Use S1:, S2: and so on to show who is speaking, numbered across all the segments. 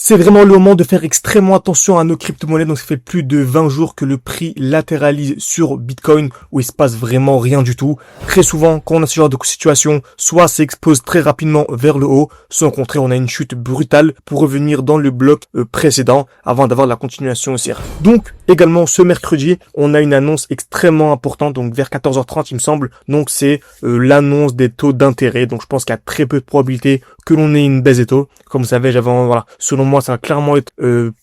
S1: C'est vraiment le moment de faire extrêmement attention à nos crypto-monnaies. Donc ça fait plus de 20 jours que le prix latéralise sur Bitcoin où il se passe vraiment rien du tout. Très souvent, quand on a ce genre de situation, soit ça explose très rapidement vers le haut, soit au contraire on a une chute brutale pour revenir dans le bloc précédent avant d'avoir la continuation haussière. Donc également ce mercredi, on a une annonce extrêmement importante, donc vers 14h30 il me semble. Donc c'est l'annonce des taux d'intérêt. Donc je pense qu'il y a très peu de probabilité que l'on ait une baisse des taux. Comme vous savez, selon moi, ça va clairement être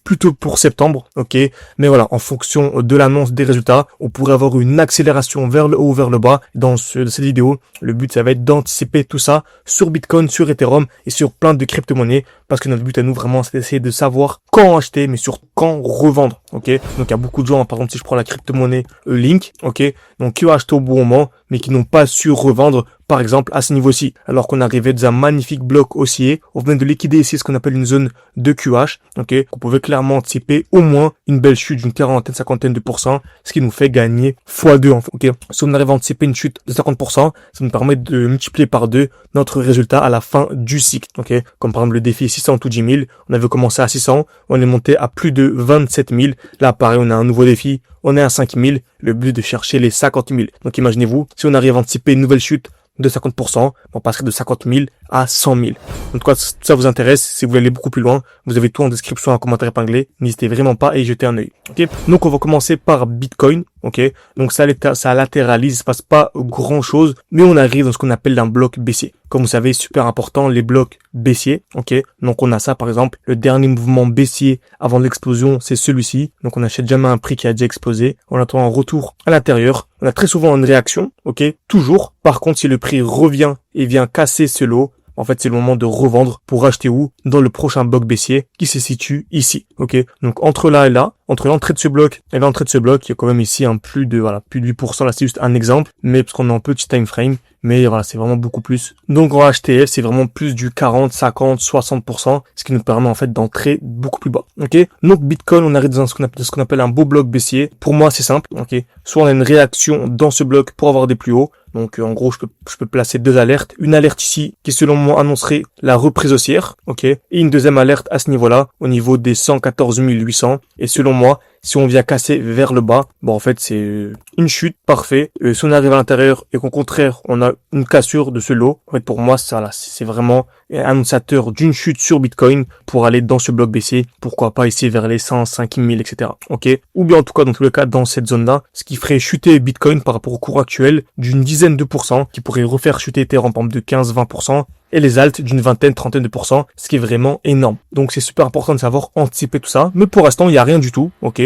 S1: plutôt pour septembre, ok. Mais voilà, en fonction de l'annonce des résultats, on pourrait avoir une accélération vers le haut ou vers le bas. Dans cette vidéo, le but, ça va être d'anticiper tout ça sur Bitcoin, sur Ethereum et sur plein de crypto-monnaies. Parce que notre but à nous, vraiment, c'est d'essayer de savoir quand acheter, mais surtout quand revendre, ok. Donc, il y a beaucoup de gens, par exemple, si je prends la crypto-monnaie Link, ok, donc qui ont acheté au bon moment, mais qui n'ont pas su revendre, par exemple, à ce niveau-ci. Alors qu'on arrivait dans un magnifique bloc haussier, on venait de liquider ici ce qu'on appelle une zone de QH, ok. On pouvait clairement anticiper au moins une belle chute d'une quarantaine, cinquantaine de pourcents, ce qui nous fait gagner x2, ok. Si on arrive à anticiper une chute de 50%, ça nous permet de multiplier par 2 notre résultat à la fin du cycle, ok. Comme par exemple le défi 600 tout 10 000, on avait commencé à 600, on est monté à plus de 27 000. Là, pareil, on a un nouveau défi, on est à 5 000, le but de chercher les 50 000. Donc imaginez-vous, si on arrive à anticiper une nouvelle chute de 50%, on passerait de 50 000 à 100 000. En tout cas, si ça vous intéresse, si vous voulez aller beaucoup plus loin, vous avez tout en description, en commentaire épinglé. N'hésitez vraiment pas à y jeter un œil. Ok. Donc, on va commencer par Bitcoin. Ok. Donc, ça latéralise, il se passe pas grand chose, mais on arrive dans ce qu'on appelle un bloc baissier. Comme vous savez, super important, les blocs baissiers. Ok. Donc, on a ça, par exemple, le dernier mouvement baissier avant l'explosion, c'est celui-ci. Donc, on n'achète jamais un prix qui a déjà explosé. On attend un retour à l'intérieur. On a très souvent une réaction. Ok. Toujours. Par contre, si le prix revient et vient casser ce lot, en fait, c'est le moment de revendre pour acheter où? Dans le prochain bloc baissier qui se situe ici. Ok. Donc, entre là et là, entre l'entrée de ce bloc et l'entrée de ce bloc, il y a quand même ici un plus de 8%. Là, c'est juste un exemple. Mais parce qu'on est en petit time frame. Mais voilà, c'est vraiment beaucoup plus. Donc, en HTF, c'est vraiment plus du 40, 50, 60%. Ce qui nous permet, en fait, d'entrer beaucoup plus bas. Ok. Donc, Bitcoin, on arrive dans ce qu'on appelle un beau bloc baissier. Pour moi, c'est simple. Ok. Soit on a une réaction dans ce bloc pour avoir des plus hauts. Donc, en gros, je peux placer deux alertes. Une alerte ici, qui selon moi annoncerait la reprise haussière. Ok. Et une deuxième alerte à ce niveau-là, au niveau des 114 800. Et selon moi, si on vient casser vers le bas, bon, en fait, c'est une chute, parfait. Si on arrive à l'intérieur et qu'au contraire, on a une cassure de ce lot, en fait, pour moi, ça, là, c'est vraiment un annonciateur d'une chute sur Bitcoin pour aller dans ce bloc baissier. Pourquoi pas ici vers les 105 000, etc. Ok. Ou bien, en tout cas, dans tous les cas, dans cette zone-là, ce qui ferait chuter Bitcoin par rapport au cours actuel d'une dizaine de pourcents, qui pourrait refaire chuter Ethereum par exemple de 15-20%. Et les alts d'une vingtaine, trentaine de pourcents, ce qui est vraiment énorme. Donc c'est super important de savoir anticiper tout ça. Mais pour l'instant, il n'y a rien du tout, ok.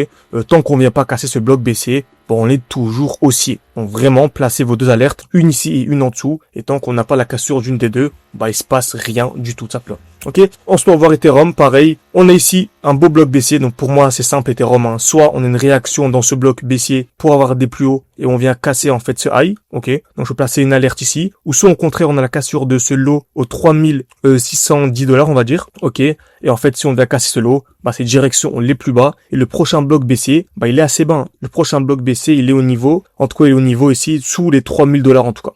S1: Tant qu'on vient pas casser ce bloc baissier, bon, on est toujours haussier. Donc vraiment, placez vos deux alertes, une ici et une en dessous. Et tant qu'on n'a pas la cassure d'une des deux, bah il se passe rien du tout de ça là. Ok. Ensuite, on va voir Ethereum, pareil. On a ici un beau bloc baissier. Donc pour moi, c'est simple Ethereum. Hein. Soit on a une réaction dans ce bloc baissier pour avoir des plus hauts et on vient casser en fait ce high. Ok. Donc je vais placer une alerte ici. Ou soit au contraire, on a la cassure de ce lot aux 3610 $, on va dire. Ok. Et en fait, si on vient casser ce lot, bah c'est direction les plus bas. Et le prochain bloc baissier, bah il est assez bas. Hein. Le prochain bloc baissier, il est au niveau, en tout cas, il est au niveau ici, sous les 3000 $ en tout cas.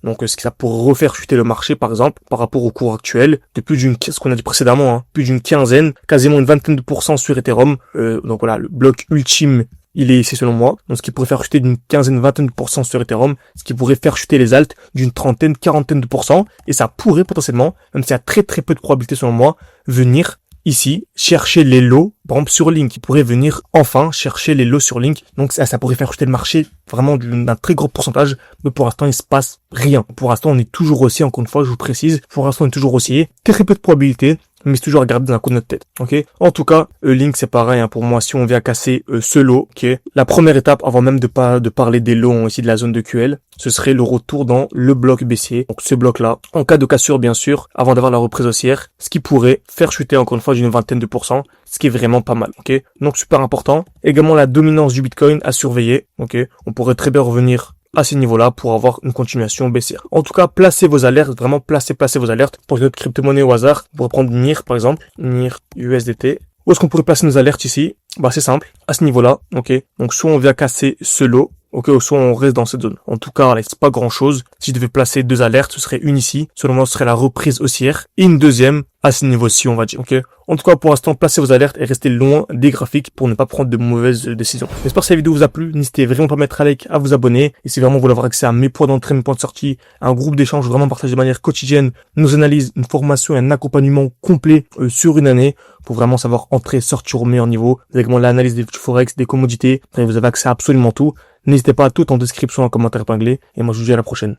S1: Donc, ce qui ça pour refaire chuter le marché, par exemple, par rapport au cours actuel, de plus ce qu'on a dit précédemment, hein, plus d'une quinzaine, quasiment une vingtaine de pourcents sur Ethereum. Donc voilà, le bloc ultime, il est ici selon moi. Donc, ce qui pourrait faire chuter d'une quinzaine, vingtaine de pourcents sur Ethereum, ce qui pourrait faire chuter les alts d'une trentaine, quarantaine de pourcents. Et ça pourrait potentiellement, même s'il y a très très peu de probabilité selon moi, venir ici chercher les lots, par exemple sur Link, qui pourrait venir enfin chercher les lots sur Link. Donc ça pourrait faire chuter le marché vraiment d'un très gros pourcentage, mais pour l'instant il se passe rien. Pour l'instant on est toujours haussier, encore une fois je vous précise, pour l'instant on est toujours haussier, très peu de probabilité, mais c'est toujours à garder dans un coin de notre tête. Ok. En tout cas, Link c'est pareil hein, pour moi. Si on vient casser ce lot, ok, la première étape avant même de parler des lots ici de la zone de QL, ce serait le retour dans le bloc baissier. Donc ce bloc là, en cas de cassure bien sûr, avant d'avoir la reprise haussière, ce qui pourrait faire chuter encore une fois d'une vingtaine de pourcents, ce qui est vraiment pas mal. Ok. Donc super important. Également la dominance du Bitcoin à surveiller. Ok. On pourrait très bien revenir à ces niveaux-là pour avoir une continuation baissière. En tout cas, placez vos alertes, vraiment placez vos alertes. Pour une autre crypto-monnaie au hasard, on pourrait prendre NIR par exemple, NIR USDT. Où est-ce qu'on pourrait placer nos alertes ici? Bah c'est simple, à ce niveau-là, ok. Donc soit on vient casser ce lot, ok, ou soit on reste dans cette zone. En tout cas, c'est pas grand chose. Si je devais placer deux alertes, ce serait une ici. Selon moi, ce serait la reprise haussière. Et une deuxième, à ce niveau-ci, on va dire, ok? En tout cas, pour l'instant, placez vos alertes et restez loin des graphiques pour ne pas prendre de mauvaises décisions. J'espère que cette vidéo vous a plu. N'hésitez vraiment pas à mettre un like, à vous abonner. Et si vraiment vous voulez avoir accès à mes points d'entrée, mes points de sortie, un groupe d'échange vraiment partagé de manière quotidienne, nos analyses, une formation et un accompagnement complet sur une année pour vraiment savoir entrer, sortir au meilleur niveau. Vous avez également l'analyse des forex, des commodités. Vous avez accès à absolument tout. N'hésitez pas à tout en description, en commentaire épinglé. Et moi, je vous dis à la prochaine.